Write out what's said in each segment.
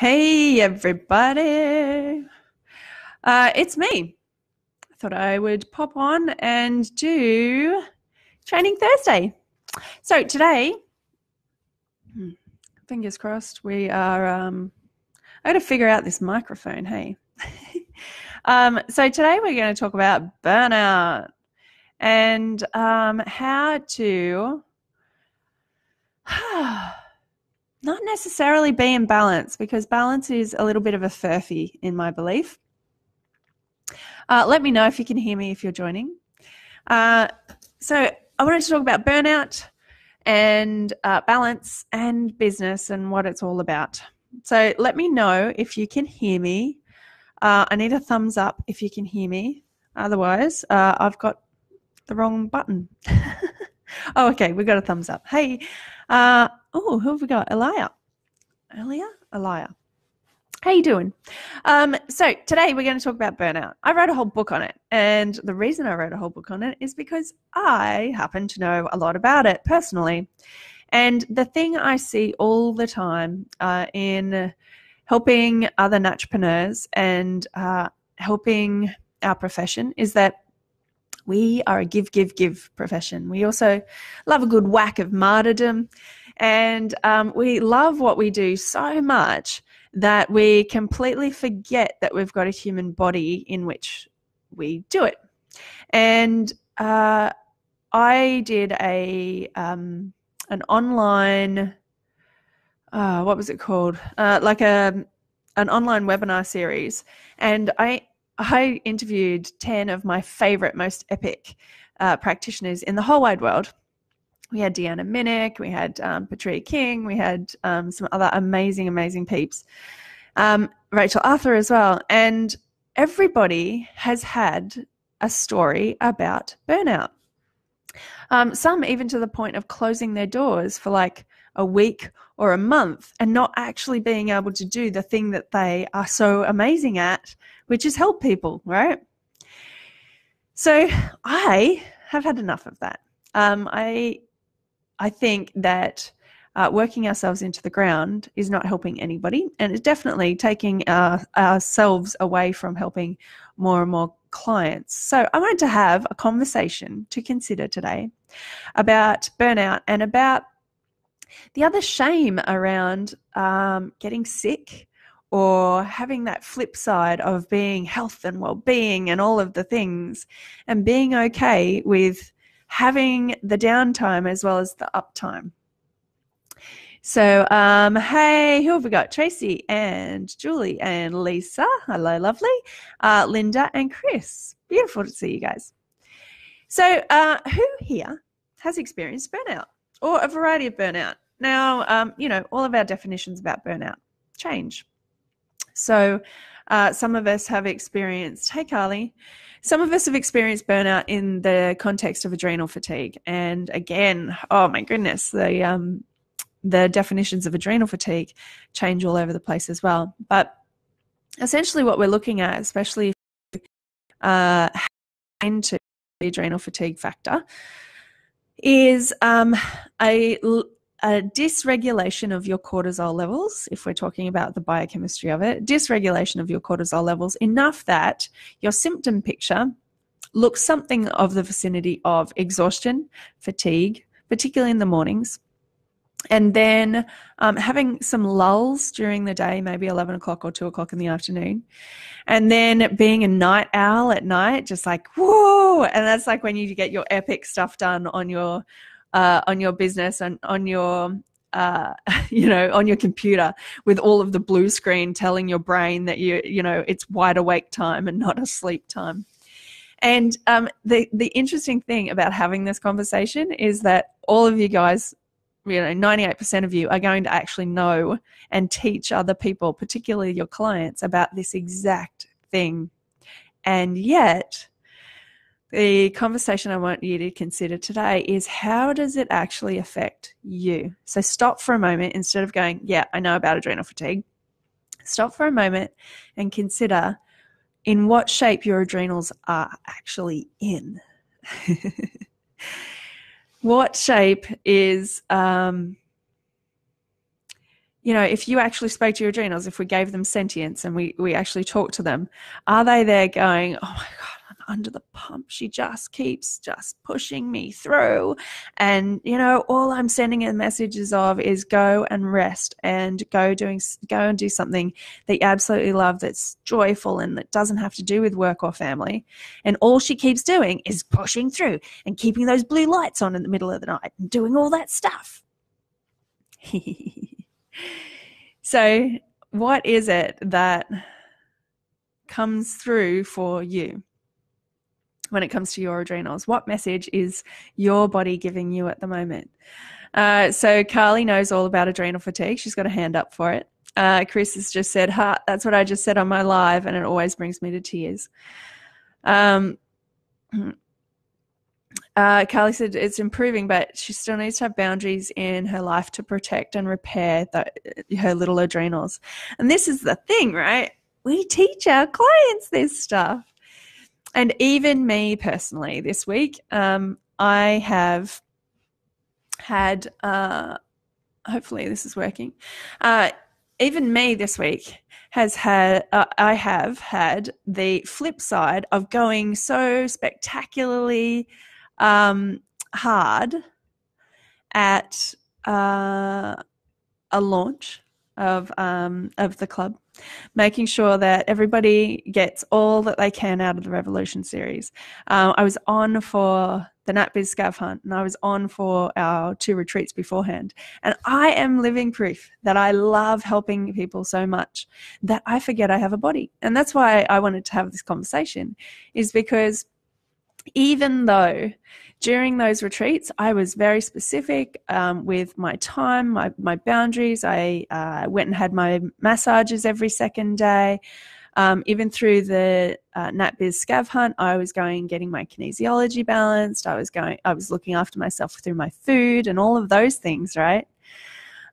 Hey everybody, it's me. I thought I would pop on and do Training Thursday. So today, fingers crossed, we are, I got to figure out this microphone, hey. So today we're going to talk about burnout and how to not necessarily be in balance, because balance is a little bit of a furphy in my belief. Let me know if you can hear me if you're joining. So I wanted to talk about burnout and balance and business and what it's all about. So let me know if you can hear me. I need a thumbs up if you can hear me. Otherwise, I've got the wrong button. Oh, okay, we got a thumbs up. Hey, who have we got? Elia. How you doing? So today we're going to talk about burnout. I wrote a whole book on it, and the reason I wrote a whole book on it is because I happen to know a lot about it personally. And the thing I see all the time in helping other Naturepreneurs and helping our profession is that we are a give profession. We also love a good whack of martyrdom, and we love what we do so much that we completely forget that we've got a human body in which we do it. And I did an online, what was it called? Like an online webinar series, and I interviewed 10 of my favorite, most epic practitioners in the whole wide world. We had Deanna Minnick, we had Patria King, we had some other amazing peeps. Rachel Arthur as well. And everybody has had a story about burnout. Some even to the point of closing their doors for like a week or a month and not actually being able to do the thing that they are so amazing at, which is help people, right? So I have had enough of that. I think that working ourselves into the ground is not helping anybody, and it's definitely taking ourselves away from helping more and more clients. So I wanted to have a conversation to consider today about burnout and about the other shame around getting sick or having that flip side of being health and well-being and all of the things, and being okay with having the downtime as well as the uptime. So, hey, who have we got? Tracy and Julie and Lisa. Hello, lovely. Linda and Chris. Beautiful to see you guys. So, who here has experienced burnout or a variety of burnout? Now, all of our definitions about burnout change. So, some of us have experienced, hey, Carly, some of us have experienced burnout in the context of adrenal fatigue. And again, oh my goodness, the definitions of adrenal fatigue change all over the place as well. But essentially what we're looking at, especially into the adrenal fatigue factor, is a dysregulation of your cortisol levels, if we're talking about the biochemistry of it, dysregulation of your cortisol levels enough that your symptom picture looks something of the vicinity of exhaustion, fatigue, particularly in the mornings, and then having some lulls during the day, maybe 11 o'clock or 2 o'clock in the afternoon, and then being a night owl at night, just like, whoa, and that's like when you get your epic stuff done on your business and on your on your computer, with all of the blue screen telling your brain that it's wide awake time and not asleep time. And the interesting thing about having this conversation is that all of you guys, 98% of you are going to actually know and teach other people, particularly your clients, about this exact thing. And yet the conversation I want you to consider today is, how does it actually affect you? So stop for a moment. Instead of going, yeah, I know about adrenal fatigue, stop for a moment and consider in what shape your adrenals are actually in. What shape is, if you actually spoke to your adrenals, if we gave them sentience and we actually talked to them, are they there going, oh my God, I'm under the pump. She just keeps just pushing me through. And, all I'm sending her messages of is go and rest and go and do something that you absolutely love, that's joyful and that doesn't have to do with work or family. And all she keeps doing is pushing through and keeping those blue lights on in the middle of the night and doing all that stuff. So what is it that comes through for you when it comes to your adrenals? What message is your body giving you at the moment? So Carly knows all about adrenal fatigue. She's got a hand up for it. Chris has just said, that's what I just said on my live, and it always brings me to tears. Carly said it's improving, but she still needs to have boundaries in her life to protect and repair her little adrenals. And this is the thing, right? We teach our clients this stuff. And even me personally this week, I have had, hopefully this is working. Even me this week I have had the flip side of going so spectacularly hard at a launch of the club, making sure that everybody gets all that they can out of the Revolution series. I was on for the NatBiz Scav Hunt, and I was on for our 2 retreats beforehand. And I am living proof that I love helping people so much that I forget I have a body. And that's why I wanted to have this conversation, is because even though during those retreats I was very specific with my time, my boundaries, I went and had my massages every second day. Even through the NatBiz Scav Hunt, I was going and getting my kinesiology balanced. I was looking after myself through my food and all of those things, right?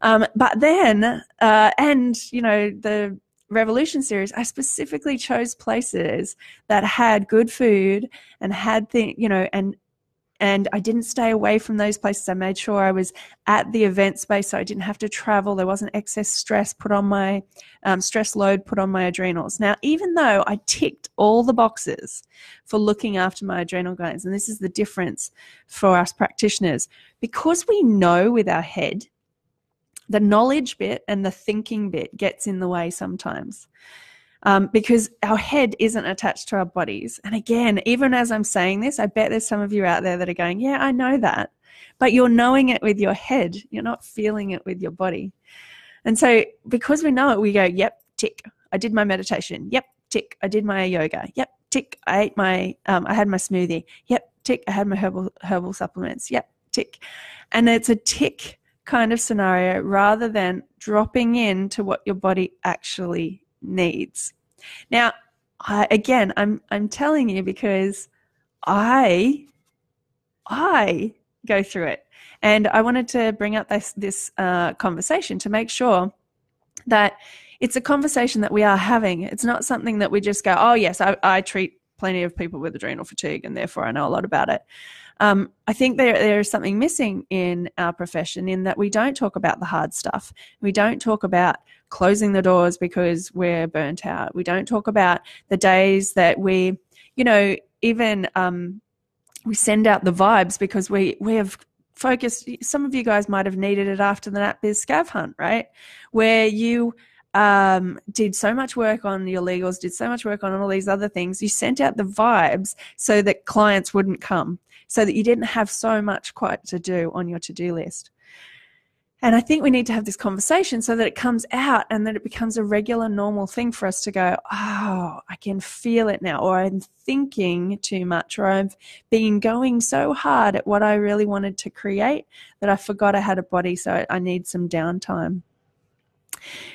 But then, the Revolution series, I specifically chose places that had good food and had and I didn't stay away from those places. I made sure I was at the event space so I didn't have to travel. There wasn't excess stress put on my stress load put on my adrenals. Now, even though I ticked all the boxes for looking after my adrenal glands, and this is the difference for us practitioners, because we know with our head, the knowledge bit and the thinking bit gets in the way sometimes. Because our head isn't attached to our bodies. And again, even as I'm saying this, I bet there's some of you out there that are going, yeah, I know that. But you're knowing it with your head. You're not feeling it with your body. And so because we know it, we go, yep, tick. I did my meditation. Yep, tick. I did my yoga. Yep, tick. I ate I had my smoothie. Yep, tick. I had my herbal supplements. Yep, tick. And it's a tick kind of scenario rather than dropping into what your body actually needs. Now, I'm telling you because I go through it, and I wanted to bring up this conversation to make sure that it's a conversation that we are having. It's not something that we just go, oh yes, I treat plenty of people with adrenal fatigue and therefore I know a lot about it. I think there is something missing in our profession in that we don't talk about the hard stuff. We don't talk about closing the doors because we're burnt out. We don't talk about the days that we send out the vibes because we have focused. Some of you guys might have needed it after the NatBiz Scav Hunt, right? Where you did so much work on your legals, did so much work on all these other things. You sent out the vibes so that clients wouldn't come, so that you didn't have so much quite to do on your to-do list. And I think we need to have this conversation so that it comes out and that it becomes a regular, normal thing for us to go, oh, I can feel it now, or I'm thinking too much, or I've been going so hard at what I really wanted to create that I forgot I had a body, so I need some downtime.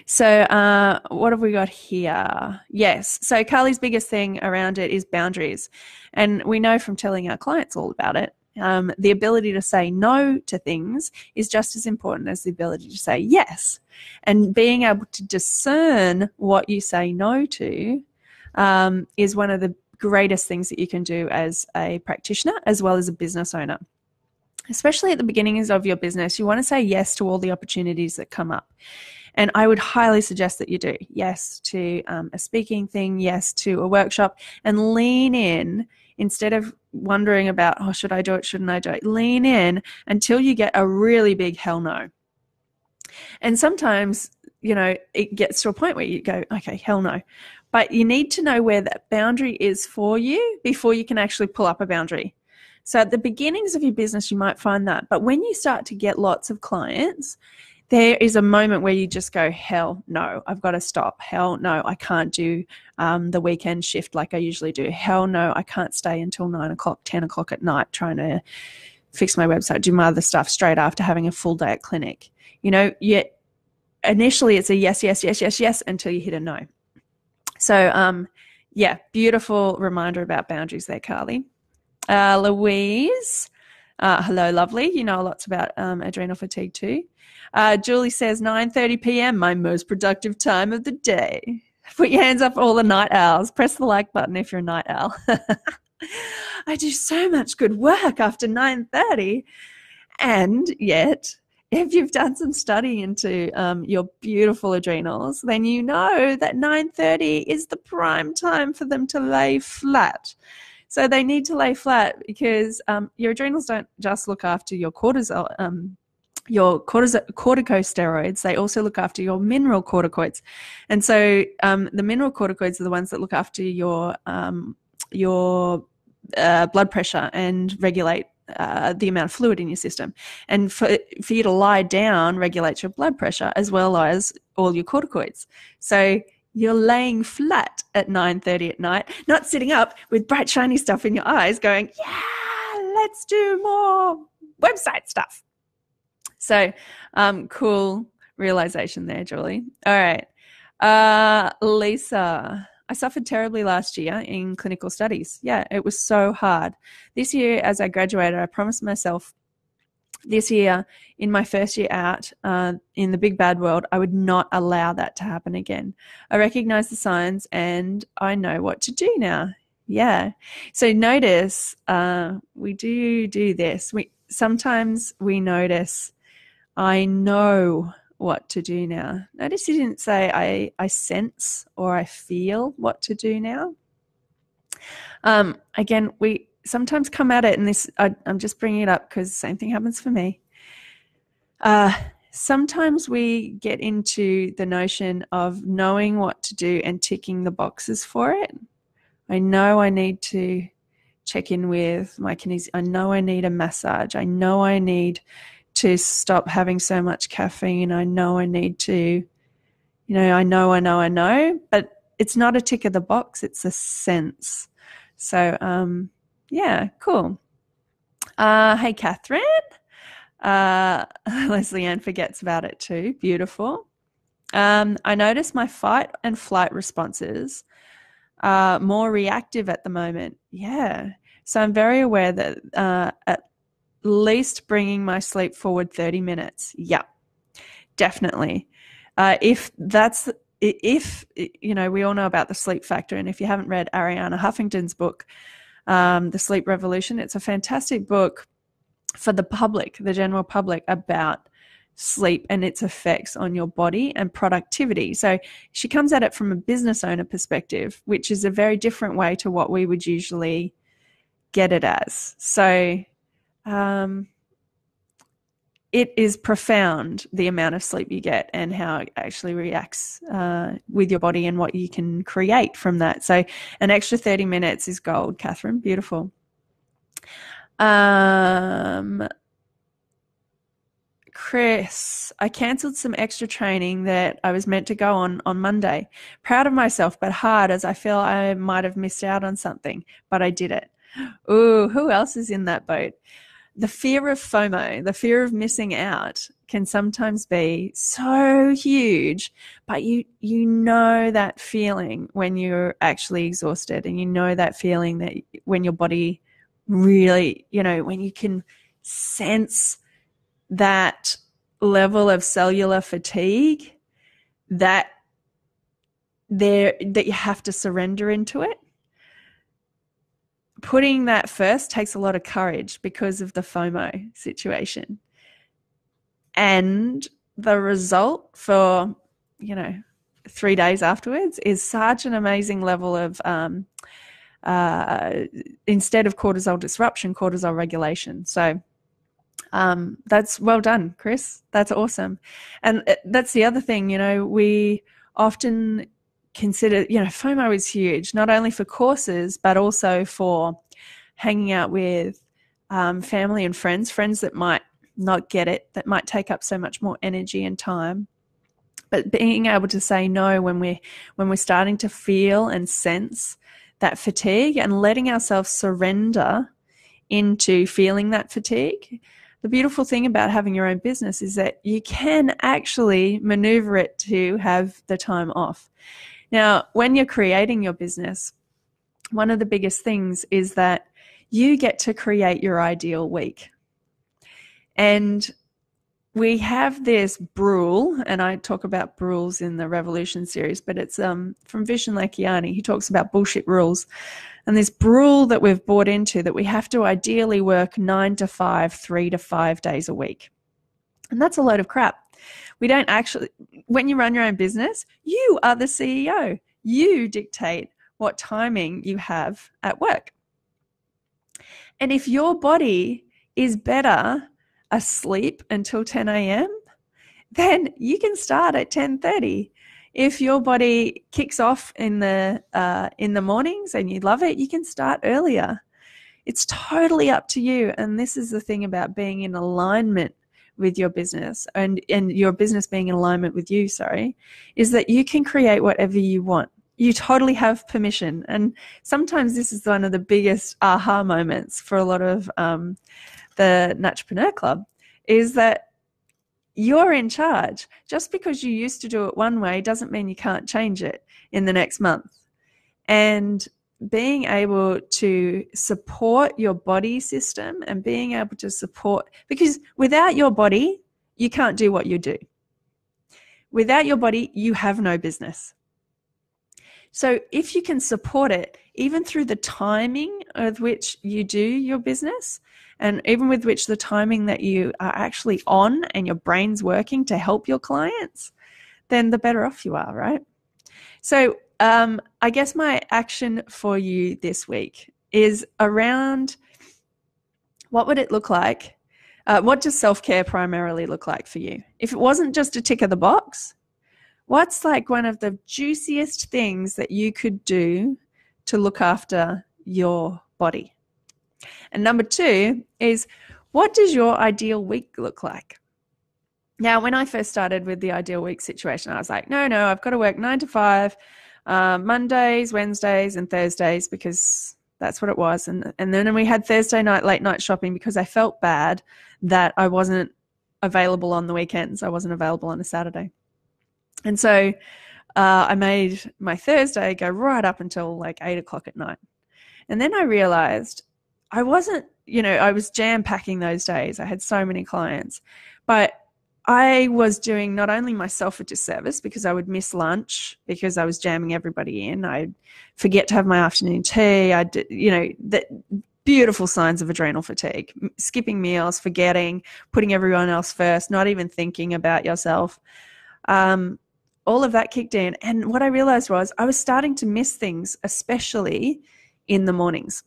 So what have we got here? Yes. So Carly's biggest thing around it is boundaries. And we know from telling our clients all about it, the ability to say no to things is just as important as the ability to say yes. And being able to discern what you say no to is one of the greatest things that you can do as a practitioner as well as a business owner. Especially at the beginnings of your business, you want to say yes to all the opportunities that come up. And I would highly suggest that you do. Yes to a speaking thing, yes to a workshop, and lean in instead of wondering about, oh, should I do it, shouldn't I do it? Lean in until you get a really big hell no. And sometimes, it gets to a point where you go, okay, hell no. But you need to know where that boundary is for you before you can actually pull up a boundary. So at the beginnings of your business, you might find that. But when you start to get lots of clients, there is a moment where you just go, hell no, I've got to stop. Hell no, I can't do the weekend shift like I usually do. Hell no, I can't stay until 9 o'clock, 10 o'clock at night trying to fix my website, do my other stuff straight after having a full day at clinic. Yet initially it's a yes, yes, yes, yes, yes until you hit a no. So, beautiful reminder about boundaries there, Carly. Louise, hello, lovely. You know lots about adrenal fatigue too. Julie says 9:30 p.m., my most productive time of the day. Put your hands up, all the night owls. Press the like button if you're a night owl. I do so much good work after 9:30. And yet, if you've done some study into your beautiful adrenals, then you know that 9:30 is the prime time for them to lay flat. So they need to lay flat because your adrenals don't just look after your corticosteroids. They also look after your mineral corticoids. And so the mineral corticoids are the ones that look after your blood pressure and regulate the amount of fluid in your system. And for you to lie down regulates your blood pressure as well as all your corticoids. So you're laying flat at 9:30 at night, not sitting up with bright shiny stuff in your eyes going, yeah, let's do more website stuff. So cool realization there, Julie. All right. Lisa, I suffered terribly last year in clinical studies. Yeah, it was so hard. This year, as I graduated, I promised myself this year, in my first year out in the big bad world, I would not allow that to happen again. I recognize the signs and I know what to do now. Yeah. So notice we do this. Sometimes we notice, I know what to do now. Notice you didn't say I sense or I feel what to do now. Again, we sometimes come at it, and this I'm just bringing it up because the same thing happens for me. Sometimes we get into the notion of knowing what to do and ticking the boxes for it. I know I need to check in with my kinesiologist. I know I need a massage. I know I need to stop having so much caffeine. I know I need to, I know, but it's not a tick of the box. It's a sense. So, yeah, cool. Hey, Catherine. Leslie Ann forgets about it too. Beautiful. I notice my fight and flight responses are more reactive at the moment. Yeah. So I'm very aware that at least bringing my sleep forward 30 minutes. Yeah, definitely. If we all know about the sleep factor, and if you haven't read Arianna Huffington's book, The Sleep Revolution, it's a fantastic book for the public, the general public, about sleep and its effects on your body and productivity. So she comes at it from a business owner perspective, which is a very different way to what we would usually get it as. So it is profound, the amount of sleep you get and how it actually reacts with your body and what you can create from that. So an extra 30 minutes is gold, Catherine. Beautiful. Chris, I cancelled some extra training that I was meant to go on Monday. Proud of myself, but hard, as I feel I might have missed out on something, but I did it. Ooh, who else is in that boat? The fear of FOMO, the fear of missing out, can sometimes be so huge, but you know that feeling when you're actually exhausted, and you know that feeling that when your body really, when you can sense that level of cellular fatigue that you have to surrender into it. Putting that first takes a lot of courage because of the FOMO situation. And the result for 3 days afterwards is such an amazing level of instead of cortisol disruption, cortisol regulation. So that's well done, Chris. That's awesome. And that's the other thing, we often consider, FOMO is huge, not only for courses, but also for hanging out with family and friends that might not get it, that might take up so much more energy and time. But being able to say no when we're starting to feel and sense that fatigue, and letting ourselves surrender into feeling that fatigue. The beautiful thing about having your own business is that you can actually maneuver it to have the time off. Now, when you're creating your business, one of the biggest things is that you get to create your ideal week. And we have this rule, and I talk about rules in the Revolution series, but it's from Vishen Lakhiani. He talks about bullshit rules. And this rule that we've bought into, that we have to ideally work 9 to 5, 3 to 5 days a week. And that's a load of crap. We don't actually, when you run your own business, you are the CEO. You dictate what timing you have at work. And if your body is better asleep until 10 a.m., then you can start at 10:30. If your body kicks off in the mornings and you love it, you can start earlier. It's totally up to you. And this is the thing about being in alignment with your business, and your business being in alignment with you, is that you can create whatever you want. You totally have permission. And sometimes this is one of the biggest aha moments for a lot of the Natupreneur Club, is that you're in charge. Just because you used to do it one way doesn't mean you can't change it in the next month. And being able to support your body system, and being able to support, because without your body, you can't do what you do. Without your body, you have no business. So if you can support it, even through the timing of which you do your business, and even with which the timing that you are actually on and your brain's working to help your clients, then the better off you are, right? So I guess my action for you this week is around, what would it look like? What does self-care primarily look like for you? If it wasn't just a tick of the box, what's like one of the juiciest things that you could do to look after your body? And number 2 is, what does your ideal week look like? Now, when I first started with the ideal week situation, I was like, no, I've got to work 9 to 5, Mondays, Wednesdays, and Thursdays, because that's what it was. And then we had Thursday night, late night shopping, because I felt bad that I wasn't available on the weekends. I wasn't available on a Saturday. And so I made my Thursday go right up until like 8 o'clock at night. And then I realized I wasn't, I was jam packing those days. I had so many clients, but I was doing not only myself a disservice, because I would miss lunch because I was jamming everybody in. I'd forget to have my afternoon tea. The beautiful signs of adrenal fatigue, skipping meals, forgetting, putting everyone else first, not even thinking about yourself. All of that kicked in. And what I realized was I was starting to miss things, especially in the mornings.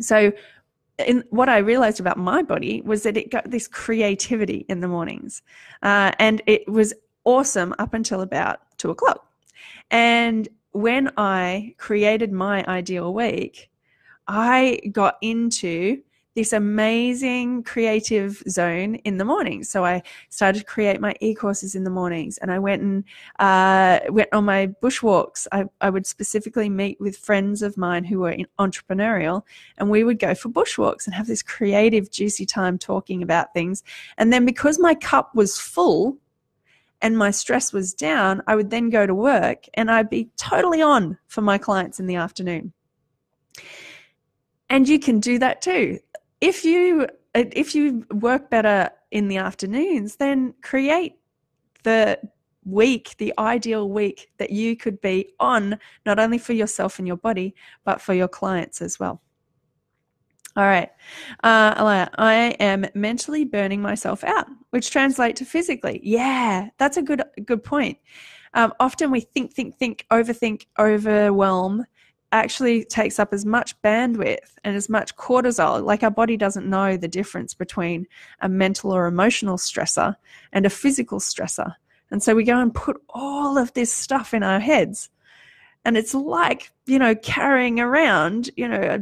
So what I realized about my body was that it got this creativity in the mornings. And it was awesome up until about 2 o'clock. And when I created my ideal week, I got into this amazing creative zone in the mornings. So I started to create my e-courses in the mornings, and I went on my bushwalks. I would specifically meet with friends of mine who were entrepreneurial, and we would go for bushwalks and have this creative, juicy time talking about things. And then because my cup was full and my stress was down, I would then go to work and I'd be totally on for my clients in the afternoon. And you can do that too. If you work better in the afternoons, then create the ideal week that you could be on, not only for yourself and your body, but for your clients as well. All right. Alaya, I am mentally burning myself out, which translates to physically. Yeah, that's a good point. Often we think, overthink, overwhelm actually takes up as much bandwidth and as much cortisol. Like our body doesn't know the difference between a mental or emotional stressor and a physical stressor. And so we go and put all of this stuff in our heads. And it's like, carrying around, a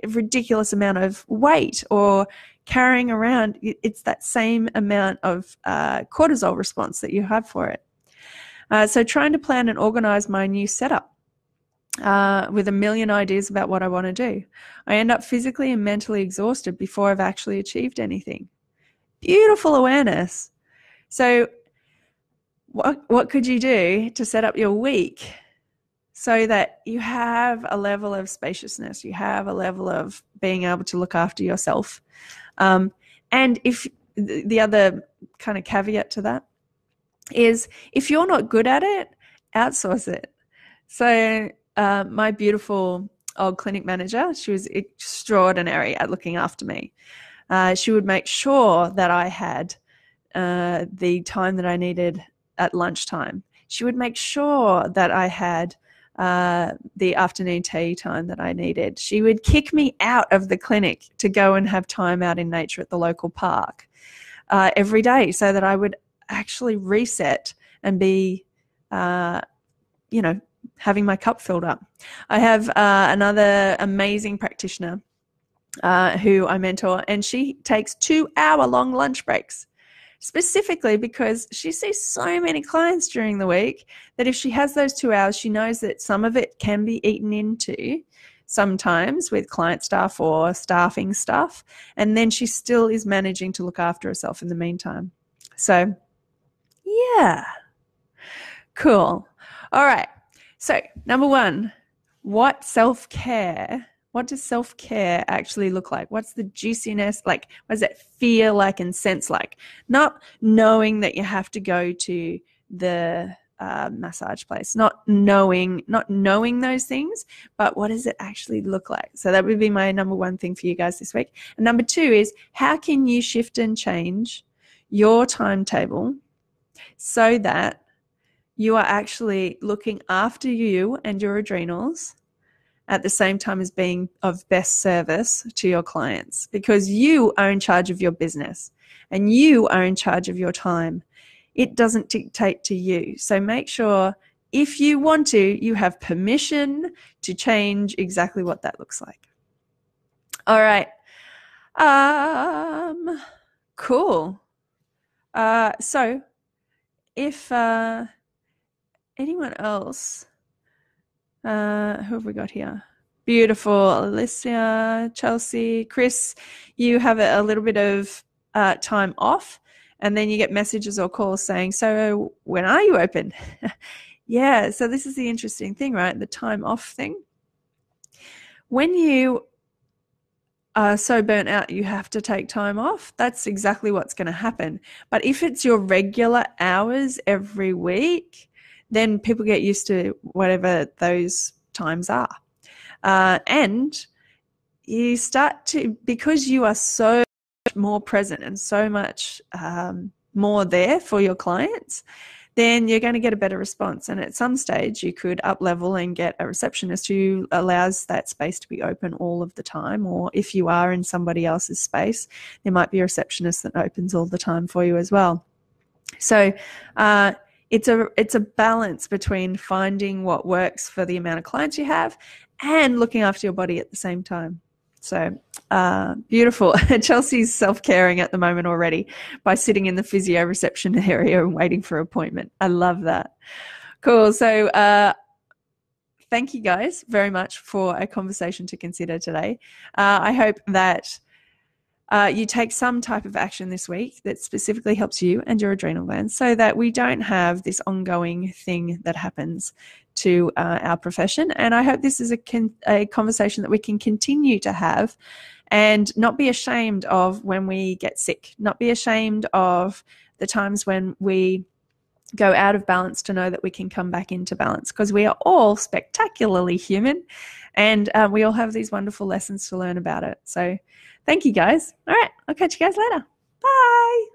ridiculous amount of weight, or carrying around, it's that same amount of cortisol response that you have for it. So trying to plan and organize my new setup with a million ideas about what I want to do. I end up physically and mentally exhausted before I've actually achieved anything. Beautiful awareness. So what could you do to set up your week so that you have a level of spaciousness, you have a level of being able to look after yourself? And if the other kind of caveat to that is, if you're not good at it, outsource it. So my beautiful old clinic manager, she was extraordinary at looking after me. She would make sure that I had the time that I needed at lunchtime. She would make sure that I had the afternoon tea time that I needed. She would kick me out of the clinic to go and have time out in nature at the local park every day, so that I would actually reset and be, having my cup filled up. I have another amazing practitioner who I mentor, and she takes 2-hour-long lunch breaks, specifically because she sees so many clients during the week that if she has those 2 hours, she knows that some of it can be eaten into sometimes with client stuff or staffing stuff, and then she still is managing to look after herself in the meantime. So, yeah, cool. All right. So, number one, what does self-care actually look like? What's the juiciness like? What does it feel like and sense like? Not knowing that you have to go to the massage place, not knowing those things, but what does it actually look like? So that would be my number one thing for you guys this week. And number two is, how can you shift and change your timetable so that you are actually looking after you and your adrenals at the same time as being of best service to your clients, because you are in charge of your business and you are in charge of your time. It doesn't dictate to you. So make sure, if you want to, you have permission to change exactly what that looks like. All right. Cool. So if anyone else, who have we got here? Beautiful. Alicia, Chelsea, Chris, you have a little bit of time off, and then you get messages or calls saying, so when are you open? Yeah, so this is the interesting thing, right? The time off thing. When you are so burnt out you have to take time off, that's exactly what's going to happen. But if it's your regular hours every week, then people get used to whatever those times are. And you start to, because you are so much more present and so much more there for your clients, then you're going to get a better response. And at some stage, you could up-level and get a receptionist who allows that space to be open all of the time. Or if you are in somebody else's space, there might be a receptionist that opens all the time for you as well. So it's a balance between finding what works for the amount of clients you have and looking after your body at the same time. So beautiful. Chelsea's self-caring at the moment already by sitting in the physio reception area and waiting for an appointment. I love that. Cool. So thank you guys very much for a conversation to consider today. I hope that you take some type of action this week that specifically helps you and your adrenal glands, so that we don't have this ongoing thing that happens to our profession. And I hope this is a conversation that we can continue to have and not be ashamed of when we get sick, not be ashamed of the times when we go out of balance, to know that we can come back into balance, because we are all spectacularly human and we all have these wonderful lessons to learn about it. So thank you guys. All right, I'll catch you guys later. Bye.